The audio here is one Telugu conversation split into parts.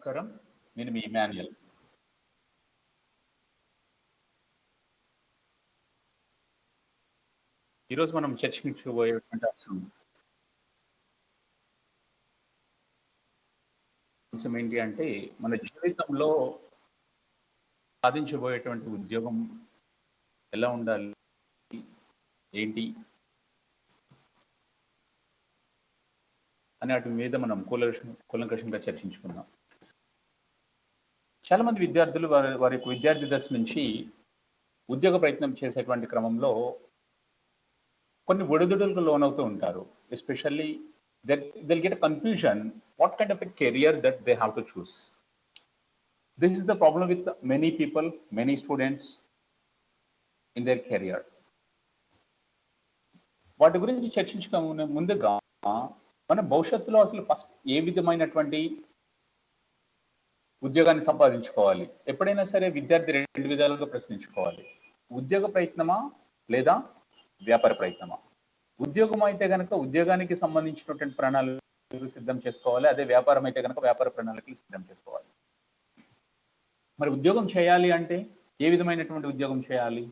నమస్కారం. నేను మీ ఇమాన్యుయల్. ఈరోజు మనం చర్చించబోయేటువంటి అంశం ఏంటి అంటే, మన జీవితంలో సాధించబోయేటువంటి ఉద్యోగం ఎలా ఉండాలి, ఏంటి అనే వాటి మీద మనం కూలంకషంగా చర్చించుకుందాం. చాలా మంది విద్యార్థులు వారి యొక్క విద్యార్థి దశ నుంచి ఉద్యోగ ప్రయత్నం చేసేటువంటి క్రమంలో కొన్ని ఒడిదుడుకులకు లోనవుతూ ఉంటారు. Especially they'll get a confusion what kind of a career that they have to choose. This is the problem with many people, many students in their career. వాటి గురించి చర్చించుకునే ముందుగా మన భవిష్యత్తులో అసలు ఫస్ట్ ఏ విధమైనటువంటి ఉద్యోగాన్ని సంపాదించుకోవాలి. ఎప్పుడైనా సరే విద్యార్థి రెండు విధాలుగా ప్రశ్నించుకోవాలి. ఉద్యోగ ప్రయత్నమా లేదా వ్యాపార ప్రయత్నమా? ఉద్యోగం అయితే కనుక ఉద్యోగానికి సంబంధించినటువంటి ప్రణాళికలు సిద్ధం చేసుకోవాలి. అదే వ్యాపారం అయితే కనుక వ్యాపార ప్రణాళికలు సిద్ధం చేసుకోవాలి. మరి ఉద్యోగం చేయాలి అంటే ఏ విధమైనటువంటి ఉద్యోగం చేయాలి,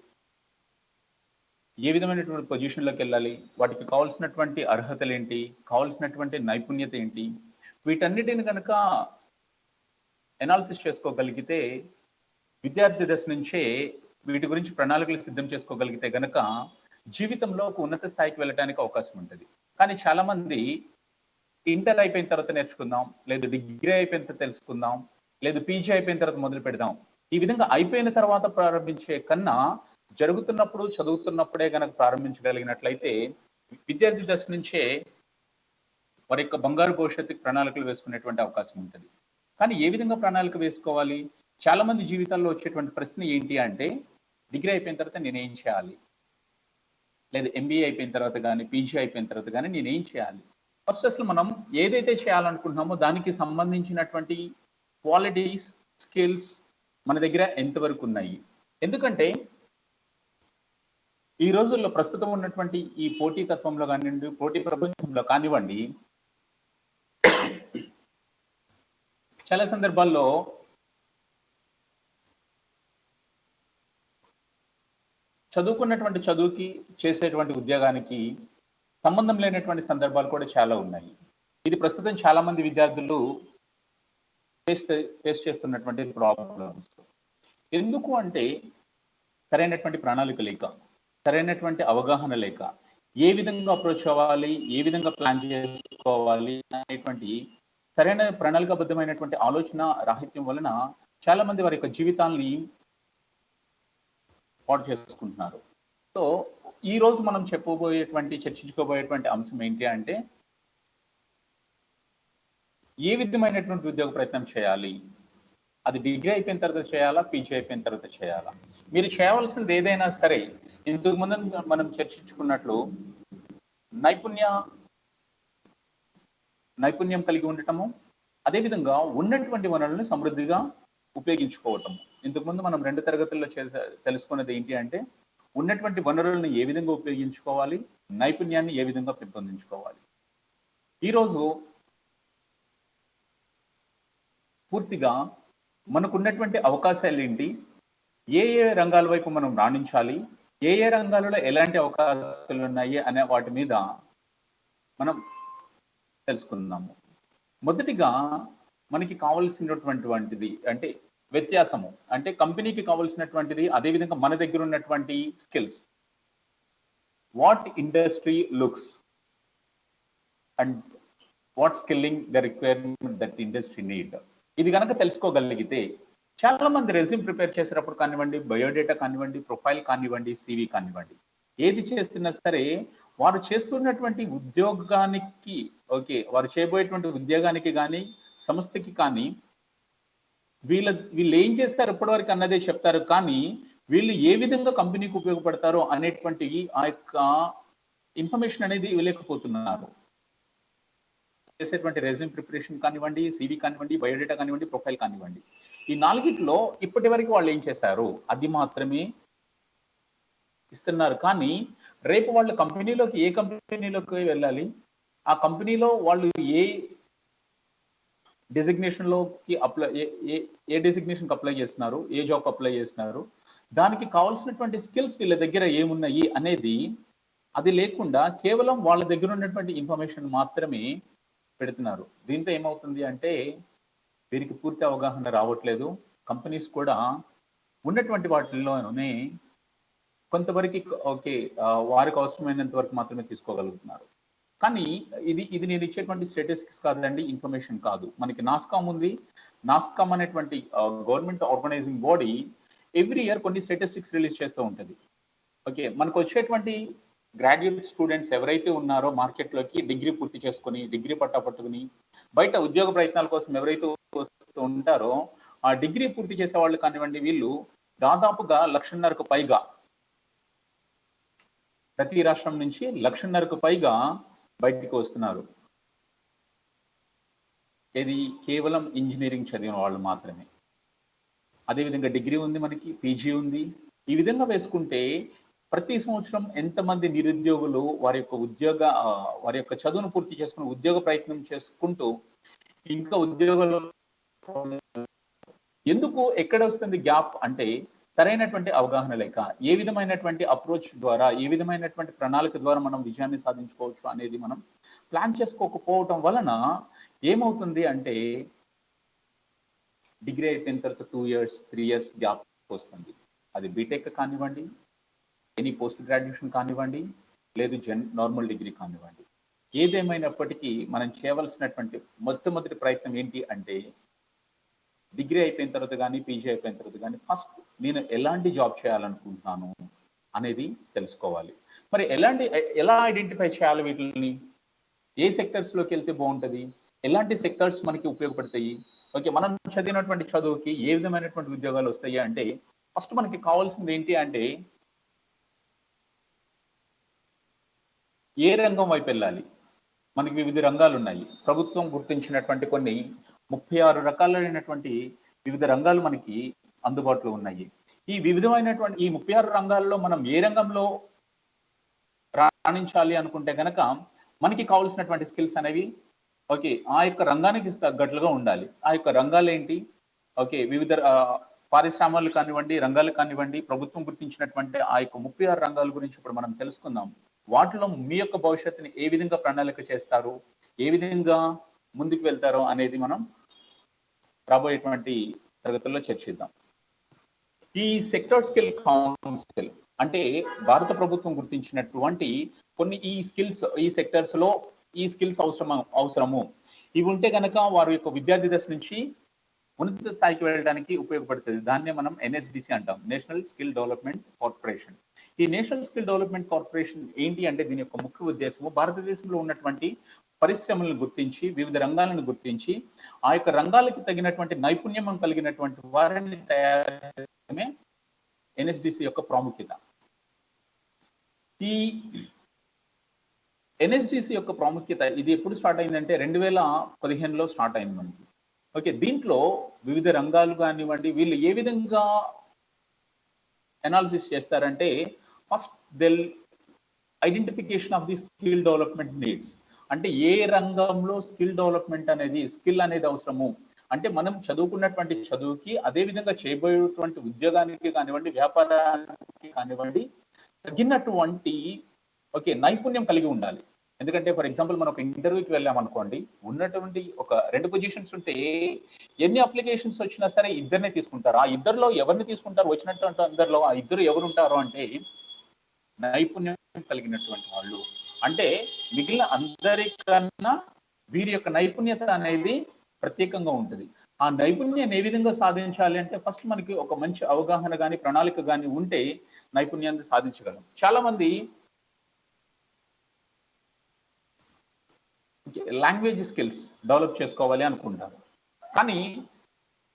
ఏ విధమైనటువంటి పొజిషన్లోకి వెళ్ళాలి, వాటికి కావాల్సినటువంటి అర్హతలు ఏంటి, కావాల్సినటువంటి నైపుణ్యత ఏంటి, వీటన్నిటిని కనుక ఎనాలిసిస్ చేసుకోగలిగితే విద్యార్థి దశ నుంచే వీటి గురించి ప్రణాళికలు సిద్ధం చేసుకోగలిగితే గనక జీవితంలో ఒక ఉన్నత స్థాయికి వెళ్ళడానికి అవకాశం ఉంటుంది. కానీ చాలా మంది ఇంటర్ అయిపోయిన తర్వాత నేర్చుకుందాం, లేదు డిగ్రీ అయిపోయిన తర్వాత తెలుసుకుందాం, లేదు పీజీ అయిపోయిన తర్వాత మొదలు పెడదాం, ఈ విధంగా అయిపోయిన తర్వాత ప్రారంభించే కన్నా జరుగుతున్నప్పుడు చదువుతున్నప్పుడే కనుక ప్రారంభించగలిగినట్లయితే విద్యార్థి దశ నుంచే వారి యొక్క బంగారు భవిష్యత్తుకి ప్రణాళికలు వేసుకునేటువంటి అవకాశం ఉంటుంది. కానీ ఏ విధంగా ప్రణాళిక వేసుకోవాలి? చాలా మంది జీవితాల్లో వచ్చేటువంటి ప్రశ్న ఏంటి అంటే, డిగ్రీ అయిపోయిన తర్వాత నేనేం చేయాలి, లేదా ఎంబీఏ అయిపోయిన తర్వాత కానీ పీజీ అయిపోయిన తర్వాత కానీ నేనేం చేయాలి? ఫస్ట్ అసలు మనం ఏదైతే చేయాలనుకుంటున్నామో దానికి సంబంధించినటువంటి క్వాలిటీస్, స్కిల్స్ మన దగ్గర ఎంతవరకు ఉన్నాయి? ఎందుకంటే ఈ రోజుల్లో ప్రస్తుతం ఉన్నటువంటి ఈ పోటీ తత్వంలో కానివ్వండి, పోటీ ప్రపంచంలో కానివ్వండి, చాలా సందర్భాల్లో చదువుకున్నటువంటి చదువుకి చేసేటువంటి ఉద్యోగానికి సంబంధం లేనటువంటి సందర్భాలు కూడా చాలా ఉన్నాయి. ఇది ప్రస్తుతం చాలా మంది విద్యార్థులు ఫేస్ చేస్తున్నటువంటి ప్రాబ్లమ్స్. ఎందుకు అంటే సరైనటువంటి ప్రణాళిక లేక, సరైనటువంటి అవగాహన లేక, ఏ విధంగా అప్రోచ్ అవ్వాలి, ఏ విధంగా ప్లాన్ చేసుకోవాలి అనేటువంటి సరైన ప్రణాళికాబద్ధమైనటువంటి ఆలోచన రాహిత్యం వలన చాలా మంది వారి యొక్క జీవితాన్ని పాడు చేసుకుంటున్నారు. సో ఈ రోజు మనం చర్చించుకోబోయేటువంటి అంశం ఏంటి అంటే, ఏ విధమైనటువంటి ఉద్యోగ ప్రయత్నం చేయాలి? అది డిగ్రీ అయిపోయిన తర్వాత చేయాలా, పీజీ అయిపోయిన తర్వాత చేయాలా? మీరు చేయవలసింది ఏదైనా సరే, ఇంతకు ముందు మనం చర్చించుకున్నట్లు నైపుణ్యం కలిగి ఉండటము, అదేవిధంగా ఉన్నటువంటి వనరులను సమృద్ధిగా ఉపయోగించుకోవటము. ఇంతకుముందు మనం 2 తరగతుల్లో తెలుసుకున్నది ఏంటి అంటే, ఉన్నటువంటి వనరులను ఏ విధంగా ఉపయోగించుకోవాలి, నైపుణ్యాన్ని ఏ విధంగా పెంపొందించుకోవాలి. ఈరోజు పూర్తిగా మనకున్నటువంటి అవకాశాలు ఏంటి, ఏ రంగాల వైపు మనం రాణించాలి, ఏ రంగాలలో ఎలాంటి అవకాశాలు ఉన్నాయి అనే వాటి మీద మనం తెలుసుకుందాము. మొదటిగా మనకి కావలసినటువంటిది అంటే వ్యత్యాసము, అంటే కంపెనీకి కావలసినటువంటిది, అదేవిధంగా మన దగ్గర ఉన్నటువంటి skills. What industry looks and what skilling the requirement that industry need. ఇది కనుక తెలుసుకోగలిగితే చాలా మంది రెజ్యూమ్ ప్రిపేర్ చేసేటప్పుడు కానివ్వండి, బయోడేటా కానివ్వండి, ప్రొఫైల్ కానివ్వండి, సివి కానివ్వండి, ఏది చేస్తున్నా సరే వారు చేస్తున్నటువంటి ఉద్యోగానికి, వారు చేయబోయేటువంటి ఉద్యోగానికి కానీ సంస్థకి కానీ వీళ్ళు ఏం చేస్తారు ఇప్పటివరకు అన్నదే చెప్తారు. కానీ వీళ్ళు ఏ విధంగా కంపెనీకి ఉపయోగపడతారో అనేటువంటి ఆ యొక్క ఇన్ఫర్మేషన్ అనేది ఇవ్వలేకపోతున్నారు. చేసేటువంటి రెజ్యూమ్ ప్రిపరేషన్ కానివ్వండి, సివి కానివ్వండి, బయోడేటా కానివ్వండి, ప్రొఫైల్ కానివ్వండి, ఈ 4ట్లో ఇప్పటి వరకు వాళ్ళు ఏం చేశారు అది మాత్రమే ఇస్తున్నారు. కానీ రేపు వాళ్ళు కంపెనీలోకి, ఏ కంపెనీలోకి వెళ్ళాలి, ఆ కంపెనీలో వాళ్ళు ఏ డెసిగ్నేషన్ లోకి అప్లై ఏ డెసిగ్నేషన్ కి అప్లై చేస్తున్నారు, ఏ జాబ్ అప్లై చేస్తున్నారు, దానికి కావాల్సినటువంటి స్కిల్స్ వీళ్ళ దగ్గర ఏమున్నాయి అనేది అది లేకుండా కేవలం వాళ్ళ దగ్గర ఉన్నటువంటి ఇన్ఫర్మేషన్ మాత్రమే పెడుతున్నారు. దీంతో ఏమవుతుంది అంటే వీరికి పూర్తి అవగాహన రావట్లేదు. కంపెనీస్ కూడా ఉన్నటువంటి వాటిల్లోనే కొంతవరకు ఓకే వారికి అవసరమైనంత వరకు మాత్రమే తీసుకోగలుగుతున్నారు. కానీ ఇది నేను ఇచ్చేటువంటి స్టాటిస్టిక్స్ కాదండి, ఇన్ఫర్మేషన్ కాదు. మనకి నాస్కామ్ ఉంది. నాస్కామ్ అనేటువంటి government organizing body every year కొన్ని స్టాటిస్టిక్స్ రిలీజ్ చేస్తూ ఉంటుంది. ఓకే, మనకు వచ్చేటువంటి గ్రాడ్యుయేట్ స్టూడెంట్స్ ఎవరైతే ఉన్నారో మార్కెట్లోకి డిగ్రీ పూర్తి చేసుకుని డిగ్రీ పట్టా పట్టుకుని బయట ఉద్యోగ ప్రయత్నాల కోసం ఎవరైతే వస్తూ ఉంటారో ఆ డిగ్రీ పూర్తి చేసే వాళ్ళు కానివ్వండి, వీళ్ళు దాదాపుగా 1,50,000కు పైగా ప్రతి రాష్ట్రం నుంచి 1,50,000కు పైగా బయటికి వస్తున్నారు. ఇది కేవలం ఇంజనీరింగ్ చదివిన వాళ్ళు మాత్రమే. అదేవిధంగా డిగ్రీ ఉంది, మనకి పీజీ ఉంది. ఈ విధంగా వేసుకుంటే ప్రతి సంవత్సరం ఎంతమంది నిరుద్యోగులు వారి యొక్క చదువును పూర్తి చేసుకుని ఉద్యోగ ప్రయత్నం చేసుకుంటూ ఇంకా ఉద్యోగాలు ఎందుకు ఎక్కడ వస్తుంది గ్యాప్ అంటే సరైనటువంటి అవగాహన లేక, ఏ విధమైనటువంటి అప్రోచ్ ద్వారా, ఏ విధమైనటువంటి ప్రణాళిక ద్వారా మనం విజయాన్ని సాధించుకోవచ్చు అనేది మనం ప్లాన్ చేసుకోకపోవటం వలన ఏమవుతుంది అంటే డిగ్రీ అయిపోయిన తర్వాత 2 years 3 years గ్యాప్ వస్తుంది. అది బీటెక్ కానివ్వండి, ఎనీ పోస్ట్ గ్రాడ్యుయేషన్ కానివ్వండి, లేదు నార్మల్ డిగ్రీ కానివ్వండి. ఏదేమైనప్పటికీ మనం చేయవలసినటువంటి మొట్టమొదటి ప్రయత్నం ఏంటి అంటే డిగ్రీ అయిపోయిన తర్వాత కానీ పీజీ అయిపోయిన తర్వాత కానీ ఫస్ట్ నేను ఎలాంటి జాబ్ చేయాలనుకుంటున్నాను అనేది తెలుసుకోవాలి. మరి ఎలా ఐడెంటిఫై చేయాలి వీటిని? ఏ సెక్టర్స్ లోకి వెళ్తే బాగుంటుంది, ఎలాంటి సెక్టర్స్ మనకి ఉపయోగపడతాయి? ఓకే, మనం చదివినటువంటి చదువుకి ఏ విధమైనటువంటి ఉద్యోగాలు వస్తాయి అంటే ఫస్ట్ మనకి కావాల్సింది ఏంటి అంటే ఏ రంగం వైపు వెళ్ళాలి? మనకి వివిధ రంగాలు ఉన్నాయి. ప్రభుత్వం గుర్తించినటువంటి కొన్ని 36 రకాలైనటువంటి వివిధ రంగాలు మనకి అందుబాటులో ఉన్నాయి. ఈ వివిధమైనటువంటి ఈ 36 రంగాల్లో మనం ఏ రంగంలో రాణించాలి అనుకుంటే గనక మనకి కావాల్సినటువంటి స్కిల్స్ అనేవి ఓకే ఆ యొక్క రంగానికి తగ్గట్లుగా ఉండాలి. ఆ యొక్క రంగాలు ఏంటి? ఓకే, వివిధ పారిశ్రామికలు కానివ్వండి, రంగాలు కానివ్వండి, ప్రభుత్వం గుర్తించినటువంటి ఆ యొక్క 36 రంగాల గురించి ఇప్పుడు మనం తెలుసుకుందాం. వాటిలో మీ యొక్క భవిష్యత్తుని ఏ విధంగా ప్రణాళిక చేస్తారు, ఏ విధంగా ముందుకు వెళ్తారో అనేది మనం రాబోయేటువంటి తరగతుల్లో చర్చిద్దాం. ఈ సెక్టర్ స్కిల్ కౌన్సిల్ అంటే భారత ప్రభుత్వం గుర్తించినటువంటి కొన్ని ఈ సెక్టర్స్ లో ఈ స్కిల్స్ అవసరము ఇవి ఉంటే కనుక వారి యొక్క విద్యార్థి దశ నుంచి ఉన్నత స్థాయికి వెళ్ళడానికి ఉపయోగపడుతుంది. దాన్నే మనం NSDC అంటాం, నేషనల్ స్కిల్ డెవలప్మెంట్ కార్పొరేషన్. ఈ నేషనల్ స్కిల్ డెవలప్మెంట్ కార్పొరేషన్ ఏంటి అంటే దీని యొక్క ముఖ్య ఉద్దేశము భారతదేశంలో ఉన్నటువంటి పరిశ్రమలను గుర్తించి వివిధ రంగాలను గుర్తించి ఆ యొక్క రంగాలకి తగినటువంటి నైపుణ్యం కలిగినటువంటి వారిని తయారు చేయడమే NSDC యొక్క ప్రాముఖ్యత. ఈ NSDC యొక్క ప్రాముఖ్యత ఇది ఎప్పుడు స్టార్ట్ అయిందంటే 2015లో స్టార్ట్ అయింది మనకి. ఓకే, దీంట్లో వివిధ రంగాలు కానివ్వండి వీళ్ళు ఏ విధంగా అనాలిసిస్ చేస్తారంటే first identification of the skill development needs. అంటే ఏ రంగంలో స్కిల్ డెవలప్మెంట్ అనేది స్కిల్ అనేది అవసరము అంటే మనం చదువుకున్నటువంటి చదువుకి అదే విధంగా చేయబోయేటువంటి ఉద్యోగానికి కానివ్వండి, వ్యాపారానికి కానివ్వండి తగినటువంటి ఓకే నైపుణ్యం కలిగి ఉండాలి. ఎందుకంటే ఫర్ ఎగ్జాంపుల్ మనం ఒక ఇంటర్వ్యూకి వెళ్ళామనుకోండి, ఉన్నటువంటి ఒక 2 పొజిషన్స్ ఉంటే ఎన్ని అప్లికేషన్స్ వచ్చినా సరే ఇద్దరినే తీసుకుంటారు. ఆ ఇద్దరిలో ఎవరిని తీసుకుంటారు? వచ్చినటువంటి అందరిలో ఆ ఇద్దరు ఎవరు ఉంటారు అంటే నైపుణ్యం కలిగినటువంటి వాళ్ళు. అంటే మిగిలిన అందరికన్నా వీరి యొక్క నైపుణ్యత అనేది ప్రత్యేకంగా ఉంటుంది. ఆ నైపుణ్యాన్ని ఏ విధంగా సాధించాలి అంటే ఫస్ట్ మనకి ఒక మంచి అవగాహన కానీ ప్రణాళిక కానీ ఉంటే నైపుణ్యాన్ని సాధించగలం. చాలా మంది లాంగ్వేజ్ స్కిల్స్ డెవలప్ చేసుకోవాలి అనుకుంటారు, కానీ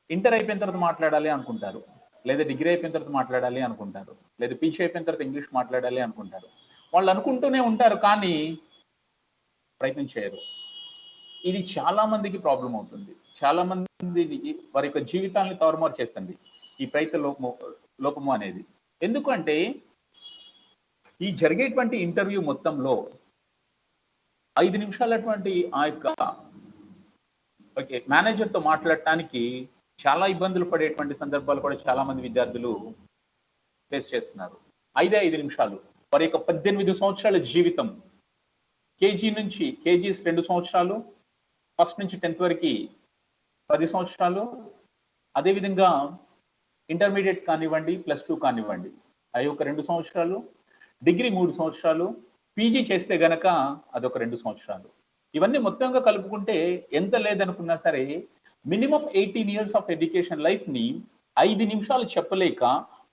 ఇంటర్ అయిపోయిన తర్వాత మాట్లాడాలి అనుకుంటారు, లేదా డిగ్రీ అయిపోయిన తర్వాత మాట్లాడాలి అనుకుంటారు, లేదా పీజీ అయిపోయిన తర్వాత ఇంగ్లీష్ మాట్లాడాలి అనుకుంటారు. వాళ్ళు అనుకుంటూనే ఉంటారు కానీ ప్రయత్నం చేయరు. ఇది చాలా మందికి ప్రాబ్లం అవుతుంది. చాలా మంది వారి యొక్క జీవితాన్ని తారుమారు చేస్తుంది ఈ ప్రయత్న లోపము అనేది. ఎందుకంటే ఈ జరిగేటువంటి ఇంటర్వ్యూ మొత్తంలో 5 నిమిషాలటువంటి ఆ యొక్క ఓకే, మేనేజర్ తో మాట్లాడటానికి చాలా ఇబ్బందులు పడేటువంటి సందర్భాలు కూడా చాలా మంది విద్యార్థులు ఫేస్ చేస్తున్నారు. 5 నిమిషాలు వారి యొక్క 18 సంవత్సరాల జీవితం, కేజీస్ 2 సంవత్సరాలు, ఫస్ట్ నుంచి 10th వరకు 10 సంవత్సరాలు, అదేవిధంగా ఇంటర్మీడియట్ కానివ్వండి, +2 కానివ్వండి, అవి ఒక 2 సంవత్సరాలు, డిగ్రీ 3 సంవత్సరాలు, పీజీ చేస్తే గనక అదొక 2 సంవత్సరాలు. ఇవన్నీ మొత్తంగా కలుపుకుంటే ఎంత లేదనుకున్నా సరే minimum 18 years of education life ని 5 నిమిషాలు చెప్పలేక,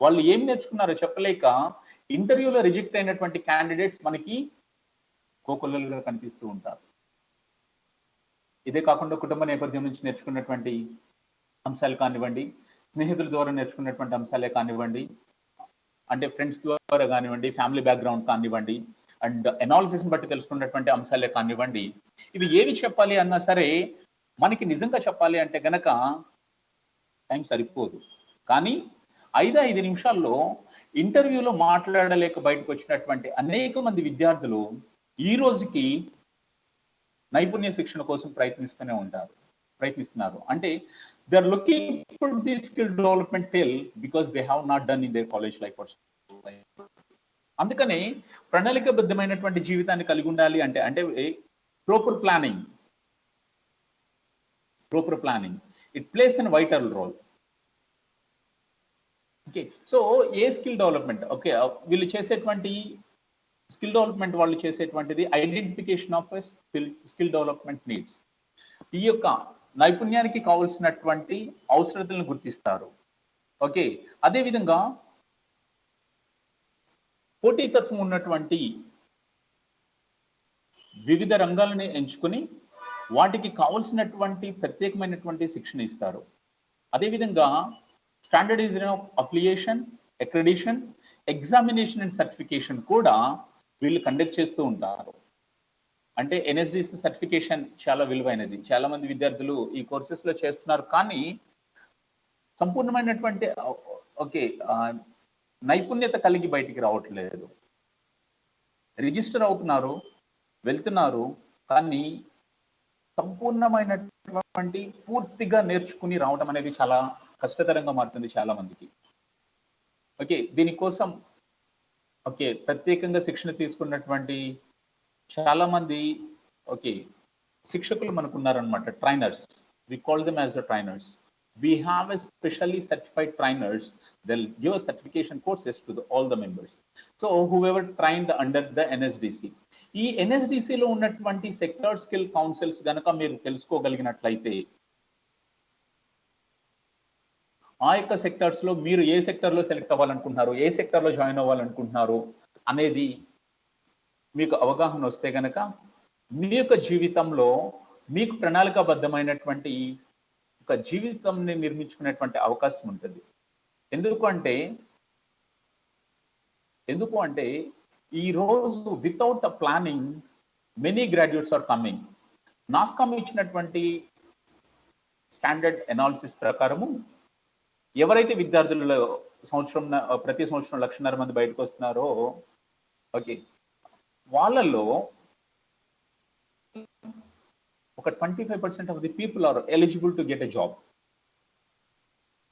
వాళ్ళు ఏం నేర్చుకున్నారో చెప్పలేక ఇంటర్వ్యూలో రిజెక్ట్ అయినటువంటి క్యాండిడేట్స్ మనకి కోకొల్లలుగా కనిపిస్తూ ఉంటారు. ఇదే కాకుండా కుటుంబ నేపథ్యం నుంచి నేర్చుకున్నటువంటి అంశాలు కానివ్వండి, స్నేహితుల ద్వారా నేర్చుకున్నటువంటి అంశాలే కానివ్వండి, అంటే ఫ్రెండ్స్ ద్వారా కానివ్వండి, ఫ్యామిలీ బ్యాక్గ్రౌండ్ కానివ్వండి, అండ్ ఎనాలిసిస్ బట్టి తెలుసుకున్నటువంటి అంశాలే కానివ్వండి, ఇవి ఏవి చెప్పాలి అన్నా సరే మనకి నిజంగా చెప్పాలి అంటే గనక టైం సరిపోదు. కానీ 5 నిమిషాల్లో ఇంటర్వ్యూలో మాట్లాడలేక బయటకు వచ్చినటువంటి అనేక మంది విద్యార్థులు ఈ రోజుకి నైపుణ్య శిక్షణ కోసం ప్రయత్నిస్తున్నారు. అంటే they are looking for the skill development till because they have not done in their college life. అందుకని ప్రణాళికబద్ధమైనటువంటి జీవితాన్ని కలిగి ఉండాలి అంటే proper planning it plays an vital role. Okay, so a skill development, okay, వీళ్ళు చేసేటువంటి స్కిల్ డెవలప్మెంట్ వాళ్ళు చేసేటువంటిది identification of skill development needs. ఈ యొక్క నైపుణ్యానికి కావాల్సినటువంటి అవసరతలను గుర్తిస్తారు. ఓకే, అదేవిధంగా పోటీతత్వం ఉన్నటువంటి వివిధ రంగాలని ఎంచుకుని వాటికి కావలసినటువంటి ప్రత్యేకమైనటువంటి శిక్షణ ఇస్తారు. అదేవిధంగా standardization of affiliation, accreditation, examination and certification కూడా వీళ్ళు కండక్ట్ చేస్తూ ఉంటారు. అంటే NSDC సర్టిఫికేషన్ చాలా విలువైనది. చాలా మంది విద్యార్థులు ఈ కోర్సెస్ లో చేస్తున్నారు, కానీ సంపూర్ణమైనటువంటి నైపుణ్యత కలిగి బయటికి రావట్లేదు. రిజిస్టర్ అవుతున్నారు, వెళ్తున్నారు, కానీ సంపూర్ణమైనటువంటి పూర్తిగా నేర్చుకుని రావడం అనేది చాలా కష్టతరంగా మారుతుంది చాలా మందికి. ఓకే, దీనికోసం ప్రత్యేకంగా శిక్షణ తీసుకున్నటువంటి చాలా మంది శిక్షకులు మనకు ఉన్నారనమాట, trainers. We call them as the trainers. We have a specially certified trainers. They'll give a certification courses to all the members. So whoever trained under the NSDC. ఈ NSDC లో ఉన్నటువంటి సెక్టార్ స్కిల్ కౌన్సిల్స్ గనక మీరు తెలుసుకోగలిగినట్లయితే ఆ యొక్క సెక్టార్స్ లో మీరు ఏ సెక్టర్ లో సెలెక్ట్ అవ్వాలనుకుంటున్నారు, ఏ సెక్టర్ లో జాయిన్ అవ్వాలనుకుంటున్నారు అనేది మీకు అవగాహన వస్తే గనక మీ యొక్క జీవితంలో మీకు ప్రణాళికాబద్ధమైనటువంటి ఒక జీవితంని నిర్మించుకునేటువంటి అవకాశం ఉంటుంది. ఎందుకు అంటే ఈ రోజు without a planning many graduates are coming. NASSCOM ఇచ్చినటువంటి స్టాండర్డ్ ఎనాలిసిస్ ప్రకారము ఎవరైతే విద్యార్థులలో ప్రతి సంవత్సరం 1.5 మంది బయటకు వస్తున్నారో వాళ్ళలో ఒక 25% of the people are eligible to get a job.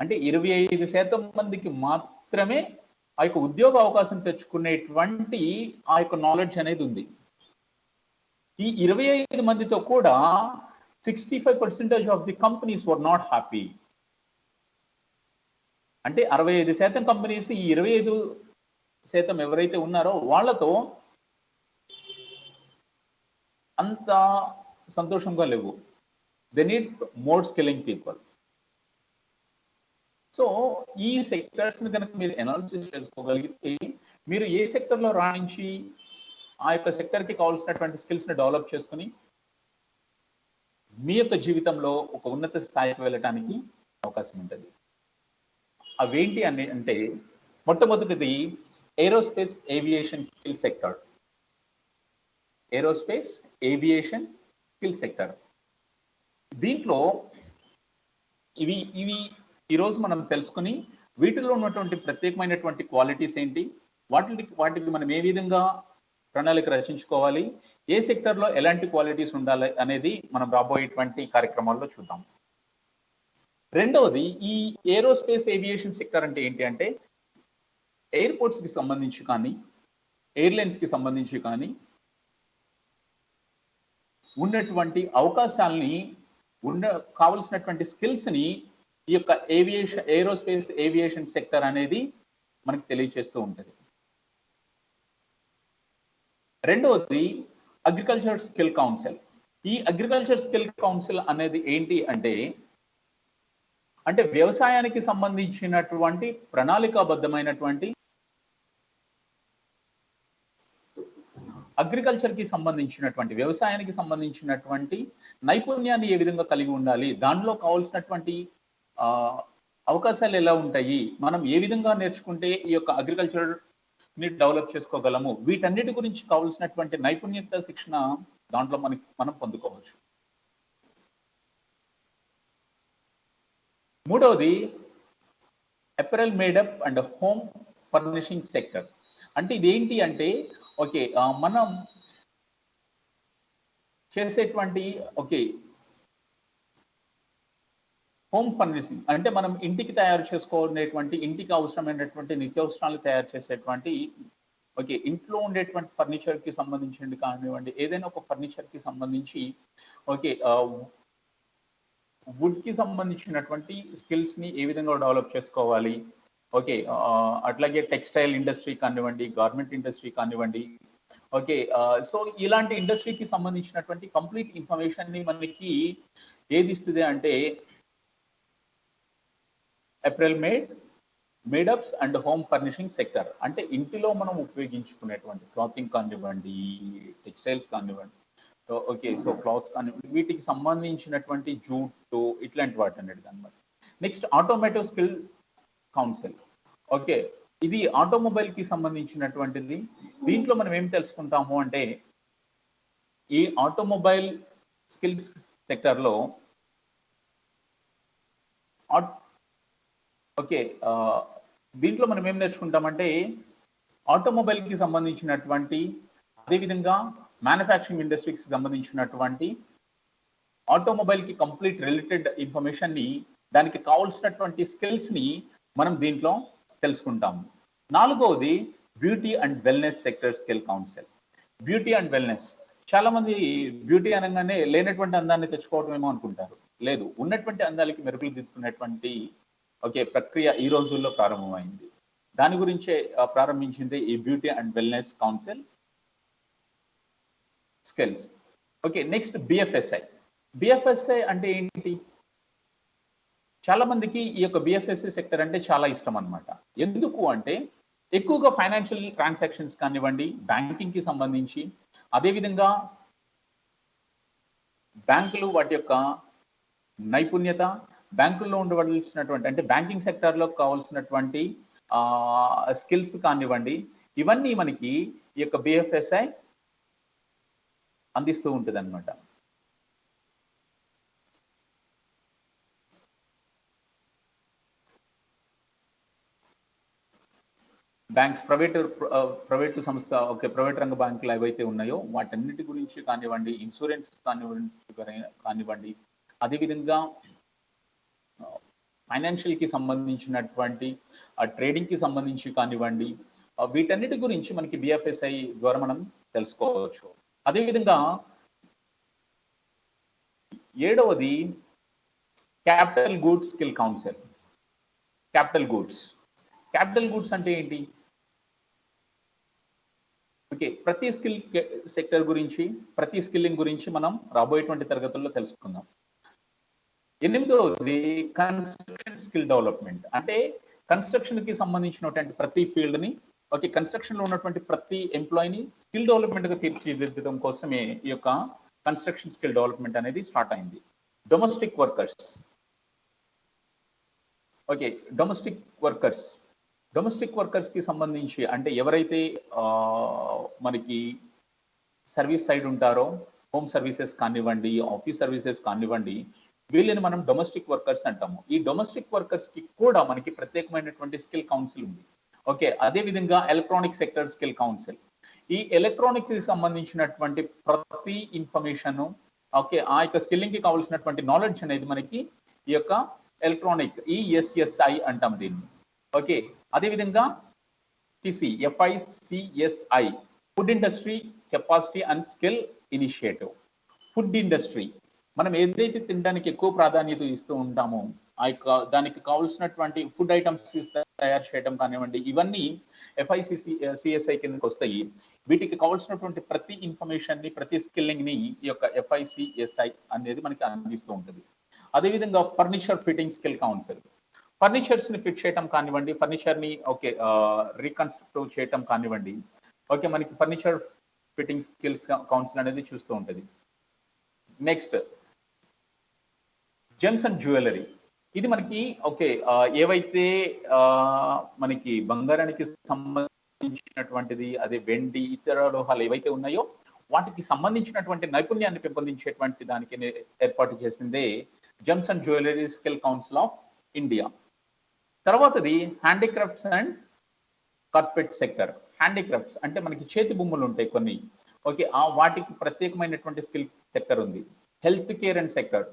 అంటే 25% మందికి మాత్రమే ఆ యొక్క ఉద్యోగ అవకాశం తెచ్చుకునేటువంటి ఆ యొక్క నాలెడ్జ్ అనేది ఉంది. ఈ 25 మందితో కూడా 65% of the companies were not happy. అంటే 65% కంపెనీస్ ఈ 25% ఎవరైతే ఉన్నారో వాళ్ళతో అంత సంతోషంగా లేవు. They need more skilling people. So ఈ సెక్టర్స్ ని కనుక మీరు అనాలిసిస్ చేసుకోగలిగితే మీరు ఏ సెక్టర్ లో రాణించి ఆ యొక్క సెక్టర్ కి కావాల్సినటువంటి స్కిల్స్ ని డెవలప్ చేసుకుని మీ యొక్క జీవితంలో ఒక ఉన్నత స్థాయికి వెళ్ళటానికి అవకాశం ఉంటుంది. అవేంటి అంటే మొట్టమొదటిది aerospace aviation skill sector. Aerospace aviation skill sector. దీంట్లో ఇవి ఈరోజు మనం తెలుసుకుని వీటిలో ఉన్నటువంటి ప్రత్యేకమైనటువంటి క్వాలిటీస్ ఏంటి, వాటికి మనం ఏ విధంగా ప్రణాళిక రచించుకోవాలి, ఏ సెక్టర్ లో ఎలాంటి క్వాలిటీస్ ఉండాలి అనేది మనం రాబోయేటువంటి కార్యక్రమాల్లో చూద్దాం. రెండవది ఈ ఏరోస్పేస్ ఏవియేషన్ సెక్టర్ అంటే ఏంటి అంటే ఎయిర్పోర్ట్స్ కి సంబంధించి కానీ ఎయిర్లైన్స్ కి సంబంధించి కానీ ఉన్నటువంటి అవకాశాలని కావలసినటువంటి స్కిల్స్ ని ఈ యొక్క ఏరోస్పేస్ ఏవియేషన్ సెక్టర్ అనేది మనకి తెలియచేస్తూ ఉంటుంది. రెండవది అగ్రికల్చర్ స్కిల్ కౌన్సిల్. ఈ అగ్రికల్చర్ స్కిల్ కౌన్సిల్ అనేది ఏంటి అంటే వ్యవసాయానికి సంబంధించినటువంటి ప్రణాళికాబద్ధమైనటువంటి అగ్రికల్చర్ కి సంబంధించినటువంటి వ్యవసాయానికి సంబంధించినటువంటి నైపుణ్యాన్ని ఏ విధంగా కలిగి ఉండాలి, దానిలో కావాల్సినటువంటి అవకాశాలు ఎలా ఉంటాయి, మనం ఏ విధంగా నేర్చుకుంటే ఈ యొక్క అగ్రికల్చర్ ని డెవలప్ చేసుకోగలము, వీటన్నిటి గురించి కావాల్సినటువంటి నైపుణ్యత శిక్షణ దాంట్లో మనం పొందుకోవచ్చు. మూడవది apparel made up and home furnishing sector. అంటే ఇదేంటి అంటే మనం చేసేటువంటి హోమ్ ఫర్నిషింగ్ అంటే మనం ఇంటికి తయారు చేసుకోనేటువంటి ఇంటికి అవసరమైనటువంటి నిత్యావసరాలు తయారు చేసేటువంటి ఇంట్లో ఉండేటువంటి ఫర్నిచర్ కి సంబంధించి కానివ్వండి, ఏదైనా ఒక ఫర్నిచర్ కి సంబంధించి వుడ్ కి సంబంధించినటువంటి స్కిల్స్ ని ఏ విధంగా డెవలప్ చేసుకోవాలి, అట్లాగే టెక్స్టైల్ ఇండస్ట్రీ కానివ్వండి, గార్మెంట్ ఇండస్ట్రీ కానివ్వండి, సో ఇలాంటి ఇండస్ట్రీకి సంబంధించినటువంటి కంప్లీట్ ఇన్ఫర్మేషన్ ని మనకి ఏది ఇస్తుంది అంటే apparel made-ups and home furnishing sector. అంటే ఇంటిలో మనం ఉపయోగించుకునేటువంటి క్లాతింగ్ కానివ్వండి, టెక్స్టైల్స్ కానివ్వండి, సో క్లాత్స్ కానివ్వండి, వీటికి సంబంధించినటువంటి జూట్ ఇట్లాంటి వాటి అన్నిటి అనమాట. Next automotive skill council. ఇది ఆటోమొబైల్ కి సంబంధించినటువంటిది. దీంట్లో మనం ఏం తెలుసుకుంటాము అంటే ఈ ఆటోమొబైల్ స్కిల్స్ సెక్టర్ లో దీంట్లో మనం ఏం నేర్చుకుంటామంటే ఆటోమొబైల్ కి సంబంధించినటువంటి, అదేవిధంగా మ్యానుఫ్యాక్చరింగ్ ఇండస్ట్రీకి సంబంధించినటువంటి ఆటోమొబైల్ కి కంప్లీట్ రిలేటెడ్ ఇన్ఫర్మేషన్ ని, దానికి కావాల్సినటువంటి స్కిల్స్ ని మనం దీంట్లో తెలుసుకుంటాము. నాలుగవది beauty and wellness sector skill council. Beauty and wellness, చాలా మంది బ్యూటీ అనగానే లేనటువంటి అందాన్ని తెచ్చుకోవడం ఏమో అనుకుంటారు. లేదు, ఉన్నటువంటి అందాలకి మెరుగులు దిద్దుకునేటువంటి ప్రక్రియ ఈ రోజుల్లో ప్రారంభమైంది. దాని గురించే ప్రారంభించింది ఈ beauty and wellness council skills. Next BFSI. BFSI అంటే ఏంటి? చాలా మందికి ఈ యొక్క బిఎఫ్ఎస్ఐ సెక్టర్ అంటే చాలా ఇష్టం అనమాట. ఎందుకు అంటే ఎక్కువగా ఫైనాన్షియల్ ట్రాన్సాక్షన్స్ కానివ్వండి, బ్యాంకింగ్ కి సంబంధించి, అదేవిధంగా బ్యాంకులు వాటి యొక్క నైపుణ్యత, బ్యాంకుల్లో ఉండవలసినటువంటి అంటే బ్యాంకింగ్ సెక్టర్ లో కావాల్సినటువంటి స్కిల్స్ కానివ్వండి, ఇవన్నీ మనకి ఈ యొక్క బిఎఫ్ఎస్ఐ అందిస్తూ ఉంటుంది అనమాట. బ్యాంక్స్, ప్రైవేట్ సంస్థ, ప్రైవేట్ రంగ బ్యాంకులు ఏవైతే ఉన్నాయో వాటన్నిటి గురించి కానివ్వండి, ఇన్సూరెన్స్ కానివ్వండి, అదేవిధంగా ఫైనాన్షియల్ కి సంబంధించినటువంటి ట్రేడింగ్ కి సంబంధించి కానివ్వండి, వీటన్నిటి గురించి మనకి బిఎఫ్ఎస్ఐ ద్వారా మనం తెలుసుకోవచ్చు. అదేవిధంగా ఏడవది capital goods skill council. Capital goods అంటే ఏంటి? ప్రతి స్కిల్ సెక్టర్ గురించి, ప్రతి స్కిల్లింగ్ గురించి మనం రాబోయేటువంటి తరగతుల్లో తెలుసుకుందాం. ఎనిమిదవది కన్స్ట్రక్షన్ స్కిల్ డెవలప్మెంట్. అంటే కన్స్ట్రక్షన్ కి సంబంధించినటువంటి ప్రతి ఫీల్డ్ ని, కన్స్ట్రక్షన్ లో ఉన్నటువంటి ప్రతి ఎంప్లాయీని స్కిల్ డెవలప్మెంట్ గా తీర్చిదిద్దడం కోసమే ఈ యొక్క కన్స్ట్రక్షన్ స్కిల్ డెవలప్మెంట్ అనేది స్టార్ట్ అయింది. డొమెస్టిక్ వర్కర్స్ కి సంబంధించి అంటే ఎవరైతే మనకి సర్వీస్ సైడ్ ఉంటారో, హోమ్ సర్వీసెస్ కానివ్వండి, ఆఫీస్ సర్వీసెస్ కానివ్వండి, వీళ్ళని మనం డొమెస్టిక్ వర్కర్స్ అంటాము. ఈ డొమెస్టిక్ వర్కర్స్ కి కూడా మనకి ప్రత్యేకమైనటువంటి స్కిల్ కౌన్సిల్ ఉంది. అదే విధంగా ఎలక్ట్రానిక్ సెక్టర్ స్కిల్ కౌన్సిల్. ఈ ఎలక్ట్రానిక్స్ కి సంబంధించినటువంటి ప్రతి ఇన్ఫర్మేషన్, ఓకే, ఆ యొక్క స్కిల్లింగ్ కి కావాల్సినటువంటి నాలెడ్జ్ అనేది మనకి ఈ యొక్క ఎలక్ట్రానిక్ ESSI అంటాం దీన్ని. ఓకే, అదేవిధంగా FICSI food industry capacity and skill initiative. Food industry మనం ఏదైతే తినడానికి ఎక్కువ ప్రాధాన్యత ఇస్తూ ఉంటామో ఆ యొక్క దానికి కావాల్సినటువంటి ఫుడ్ ఐటమ్స్ తయారు చేయడం కానివ్వండి, ఇవన్నీ FICSI కిందకి వస్తాయి. వీటికి కావాల్సినటువంటి ప్రతి ఇన్ఫర్మేషన్ ని, ప్రతి స్కిల్లింగ్ ని ఈ యొక్క FICSI అనేది మనకి అందిస్తూ ఉంటుంది. అదేవిధంగా furniture fitting skill council, furnitures ని ఫిట్ చేయడం కానివ్వండి, ఫర్నిచర్ ని ఓకే రీకన్స్ట్రక్ట్ చేయడం కానివ్వండి, ఓకే, మనకి ఫర్నిచర్ ఫిట్టింగ్ స్కిల్స్ కౌన్సిల్ అనేది చూస్తూ ఉంటుంది. నెక్స్ట్ జెమ్స్ అండ్ జ్యువెలరీ, ఇది మనకి ఓకే ఏవైతే మనకి బంగారానికి సంబంధించినటువంటిది, అదే వెండి, ఇతర లోహాలు ఏవైతే ఉన్నాయో వాటికి సంబంధించినటువంటి నైపుణ్యాన్ని పెంపొందించేటువంటి దానికి ఏర్పాటు చేసిందే gems and jewellery skill council of India. తర్వాతది handicrafts and carpet sector. Handicrafts అంటే మనకి చేతి బొమ్మలు ఉంటాయి కొన్ని, ఓకే, వాటికి ప్రత్యేకమైనటువంటి స్కిల్ సెక్టర్ ఉంది. Health care and sector,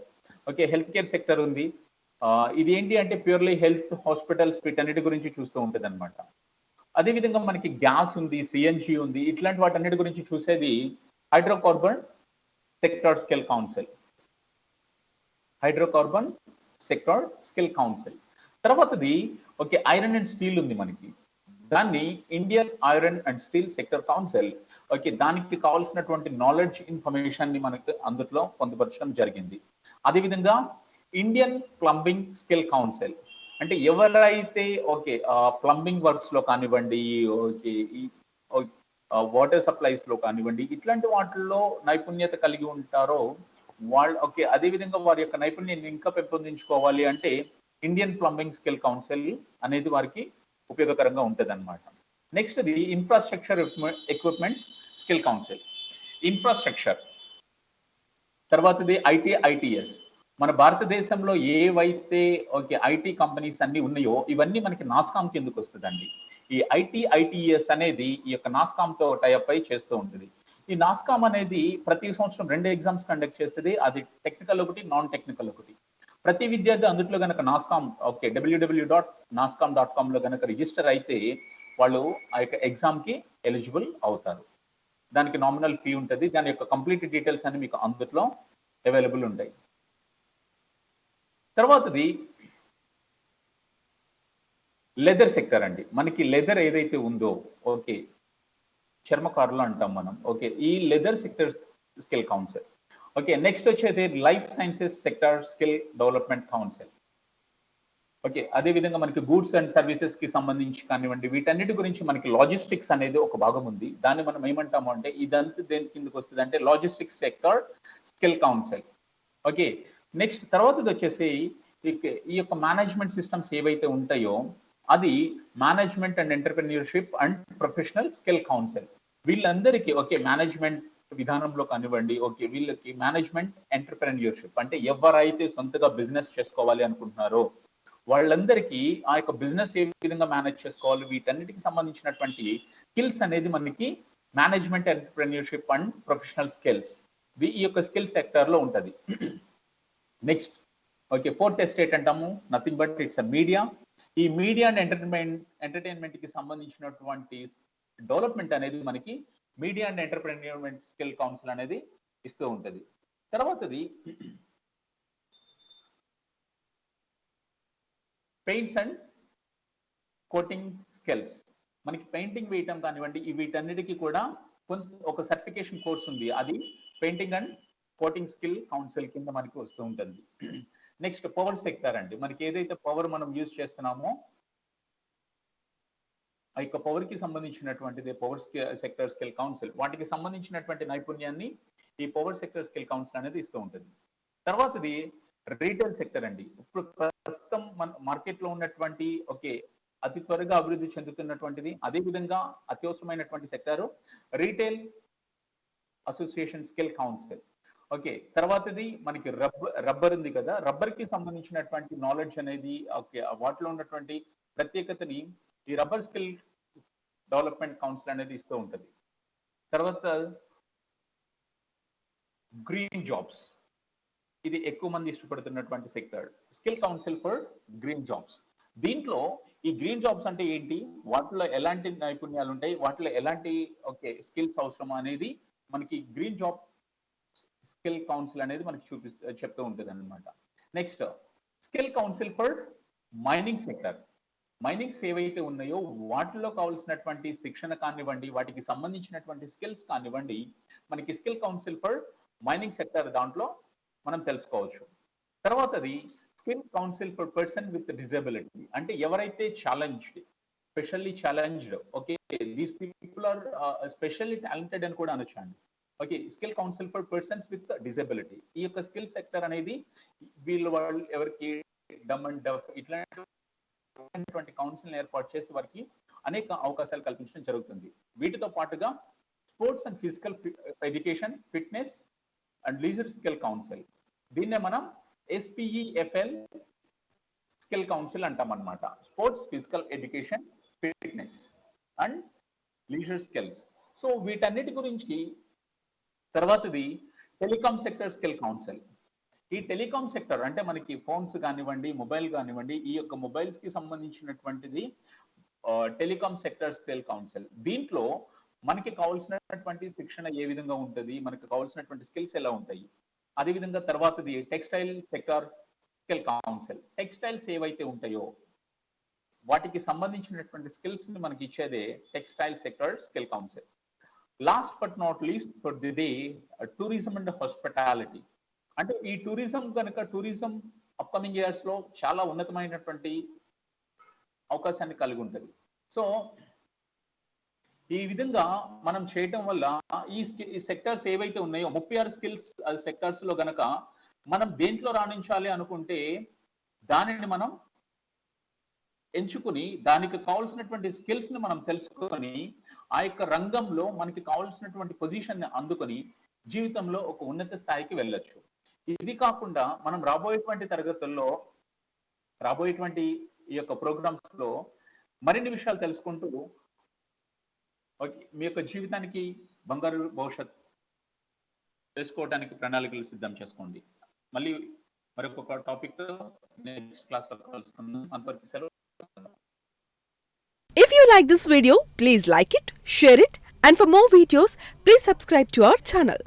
okay, health care sector ఉంది. ఇది ఏంటి అంటే ప్యూర్లీ హెల్త్, హాస్పిటల్స్ వీటన్నిటి గురించి చూస్తూ ఉంటుంది అనమాట. అదేవిధంగా మనకి గ్యాస్ ఉంది, CNG ఉంది, ఇట్లాంటి వాటన్నిటి గురించి చూసేది hydrocarbon sector skill council. Hydrocarbon sector skill council. తర్వాతది ఓకే ఐరన్ అండ్ స్టీల్ ఉంది మనకి, దాన్ని Indian iron and steel sector council. Okay, దానికి కావాల్సినటువంటి నాలెడ్జ్ ఇన్ఫర్మేషన్ ని మనకు అందులో పొందుపరచడం జరిగింది. అదేవిధంగా ఇండియన్ ప్లంబింగ్ స్కిల్ కౌన్సిల్, అంటే ఎవరైతే ఓకే ప్లంబింగ్ వర్క్స్ లో కానివ్వండి, ఓకే వాటర్ సప్లైస్ లో కానివ్వండి, ఇట్లాంటి వాటిల్లో నైపుణ్యత కలిగి ఉంటారో వాళ్ళు ఓకే, అదేవిధంగా వారి యొక్క నైపుణ్యాన్ని ఇంకా పెంపొందించుకోవాలి అంటే ఇండియన్ ప్లంబింగ్ స్కిల్ కౌన్సిల్ అనేది వారికి ఉపయోగకరంగా ఉంటుంది అనమాట. నెక్స్ట్ ఇది infrastructure equipment skill council. Infrastructure తర్వాతది ITITS. మన భారతదేశంలో ఏవైతే ఓకే IT కంపెనీస్ అన్ని ఉన్నాయో ఇవన్నీ మనకి నాస్కామ్ కిందకు వస్తుందండి. ఈ ITITS అనేది ఈ యొక్క నాస్కామ్ తో టైఅప్ అయి చేస్తూ ఉంటుంది. ఈ నాస్కామ్ అనేది ప్రతి సంవత్సరం 2 ఎగ్జామ్స్ కండక్ట్ చేస్తుంది. అది టెక్నికల్ ఒకటి, నాన్ టెక్నికల్ ఒకటి. ప్రతి విద్యార్థి అందులో కనుక నాస్కామ్ ఓకే www.nascom.com లో కనుక రిజిస్టర్ అయితే వాళ్ళు ఆ యొక్క ఎగ్జామ్ కి ఎలిజిబుల్ అవుతారు. దానికి నామినల్ ఫీ ఉంటుంది. దాని యొక్క కంప్లీట్ డీటెయిల్స్ అన్ని మీకు అందులో అవైలబుల్ ఉంటాయి. తర్వాతది లెదర్ సెక్టర్ అండి. మనకి లెదర్ ఏదైతే ఉందో ఓకే చర్మకారులు అంటాం మనం, ఓకే, ఈ leather sector skill council. Okay, next వచ్చేది life sciences sector skill development council. Okay, అదే విధంగా మనకి గూడ్స్ అండ్ సర్వీసెస్ కి సంబంధించి కానివ్వండి, వీటన్నిటి గురించి మనకి లాజిస్టిక్స్ అనేది ఒక భాగం ఉంది. దాన్ని మనం ఏమంటాము అంటే ఇదంతా దేని కిందకి వస్తుంది అంటే logistics sector skill council. Okay, next తర్వాతది వచ్చేసి ఈ యొక్క మేనేజ్మెంట్ సిస్టమ్స్ ఏవైతే ఉంటాయో అది management and entrepreneurship and professional skill council. వీళ్ళందరికీ ఓకే మేనేజ్మెంట్ విధానంలో కానివ్వండి, ఓకే వీళ్ళకి మేనేజ్మెంట్ ఎంటర్‌ప్రెన్యూర్‌షిప్ అంటే ఎవరైతే సొంతగా బిజినెస్ చేసుకోవాలి అనుకుంటున్నారో వాళ్ళందరికీ ఆ యొక్క బిజినెస్ ఏ విధంగా మేనేజ్ చేసుకోవాలి, వీటన్నిటికి సంబంధించినటువంటి స్కిల్స్ అనేది మనకి management entrepreneurship and professional skills ఈ యొక్క స్కిల్ సెక్టర్ లో ఉంటది. నెక్స్ట్ ఓకే ఫోర్త్ ఎస్టేట్ అంటాము, nothing but it's a media. ఈ మీడియా అండ్ ఎంటర్టైన్మెంట్ కి సంబంధించినటువంటి డెవలప్మెంట్ అనేది మనకి మీడియా అండ్ ఎంటర్‌ప్రెన్యూర్‌మెంట్ స్కిల్ కౌన్సిల్ అనేది ఇస్తూ ఉంటది. తర్వాతది పెయింట్స్ అండ్ కోటింగ్ స్కిల్స్. మనకి పెయింటింగ్ వేయటం కానివ్వండి, వీటన్నిటికీ కూడా ఒక సర్టిఫికేషన్ కోర్స్ ఉంది. అది painting and coating skill council కింద మనకి వస్తూ ఉంటుంది. నెక్స్ట్ పవర్ సెక్టర్ అండి. మనకి ఏదైతే పవర్ మనం యూజ్ చేస్తున్నామో ఆ యొక్క పవర్ కి సంబంధించినటువంటిది పవర్ సెక్టర్ స్కిల్ కౌన్సిల్. వాటికి సంబంధించినటువంటి నైపుణ్యాన్ని ఈ పవర్ సెక్టర్ స్కిల్ కౌన్సిల్ అనేది ఇస్తూ ఉంటుంది. తర్వాతది రీటైల్ సెక్టర్ అండి. ఇప్పుడు ప్రస్తుతం మన మార్కెట్ లో ఉన్నటువంటి ఓకే అతి త్వరగా అభివృద్ధి చెందుతున్నటువంటిది, అదే విధంగా అత్యవసరమైనటువంటి sector retail association skill council. Okay, తర్వాతది మనకి రబ్బర్ ఉంది కదా, రబ్బర్ కి సంబంధించినటువంటి నాలెడ్జ్ అనేది ఓకే వాటిలో ఉన్నటువంటి ప్రత్యేకతని ఈ రబ్బర్ స్కిల్ డెవలప్మెంట్ కౌన్సిల్ అనేది ఇస్తూ ఉంటుంది. తర్వాత గ్రీన్ జాబ్స్, ఇది ఎక్కువ మంది ఇష్టపడుతున్నటువంటి sector. Skill council for green jobs. దీంట్లో ఈ గ్రీన్ జాబ్స్ అంటే ఏంటి, వాటిలో ఎలాంటి నైపుణ్యాలు ఉంటాయి, వాటిలో ఎలాంటి స్కిల్స్ అవసరం అనేది మనకి గ్రీన్ జాబ్ స్కిల్ కౌన్సిల్ అనేది మనకి చెప్తూ ఉంటుంది అనమాట. Next skill council for mining sector. Minings ఏవైతే ఉన్నాయో వాటిలో కావాల్సినటువంటి శిక్షణ కానివ్వండి, వాటికి సంబంధించినటువంటి స్కిల్స్ కానివ్వండి, మనకి skill council for mining sector దాంట్లో మనం తెలుసుకోవచ్చు. తర్వాతది skill council for person with disability. అంటే ఎవరైతే challenged, specially challenged, okay, these people are specially talented అని కూడా అనొచ్చండి. Okay, skill council for persons with disability. ఈ యొక్క స్కిల్ సెక్టర్ అనేది వాళ్ళు ఎవరికి డమ్ అండ్ డఫ్ ఇట్లాంటి కౌన్సిల్ ఏర్పాటు చేసి వారికి అనేక అవకాశాలు కల్పించడం జరుగుతుంది. వీటితో పాటుగా sports and physical education, fitness and leisure skill council, దీన్నే మనం SPEFL స్కిల్ కౌన్సిల్ అంటాం అన్నమాట. Sports, physical education, fitness and leisure skills. So వీటన్నిటి గురించి తర్వాతది టెలికాం సెక్టర్ స్కిల్ కౌన్సిల్. ఈ టెలికాం సెక్టర్ అంటే మనకి ఫోన్స్ కానివ్వండి, మొబైల్ కానివ్వండి, ఈ యొక్క మొబైల్స్ కి సంబంధించినటువంటిది టెలికాం సెక్టర్ స్కిల్ కౌన్సిల్. దీంట్లో మనకి కావాల్సినటువంటి శిక్షణ ఏ విధంగా ఉంటుంది, మనకి కావాల్సినటువంటి స్కిల్స్ ఎలా ఉంటాయి. అదేవిధంగా తర్వాతది textile sector skill council. Textiles ఏవైతే ఉంటాయో వాటికి సంబంధించినటువంటి స్కిల్స్ ని మనకి ఇచ్చేదే textile sector skill council. Last but not least for the day, tourism and hospitality. అంటే ఈ టూరిజం కనుక టూరిజం అప్కమింగ్ ఇయర్స్ లో చాలా ఉన్నతమైనటువంటి అవకాశాన్ని కలిగి ఉంటుంది. సో ఈ విధంగా మనం చేయటం వల్ల ఈ సెక్టర్స్ ఏవైతే ఉన్నాయో 36 స్కిల్స్ సెక్టర్స్ లో గనక మనం దేంట్లో రాణించాలి అనుకుంటే దానిని మనం ఎంచుకుని దానికి కావాల్సినటువంటి స్కిల్స్ ని మనం తెలుసుకొని ఆ యొక్క రంగంలో మనకి కావాల్సినటువంటి పొజిషన్ ని అందుకొని జీవితంలో ఒక ఉన్నత స్థాయికి వెళ్ళొచ్చు. ఇది కాకుండా మనం రాబోయేటువంటి తరగతుల్లో, రాబోయేటువంటి ఈ యొక్క ప్రోగ్రామ్స్ లో మరిన్ని విషయాలు తెలుసుకుంటూ మీ యొక్క జీవితానికి బంగారు భవిష్యత్ తెలుసుకోవడానికి ప్రణాళికలు సిద్ధం చేసుకోండి. మళ్ళీ మరొక టాపిక్ తో నెక్స్ట్ క్లాస్ లో కలుసుకుందాం. అంతవరకు సెలవు. If you like this video, please like it, share it, and for more videos, please subscribe to our channel.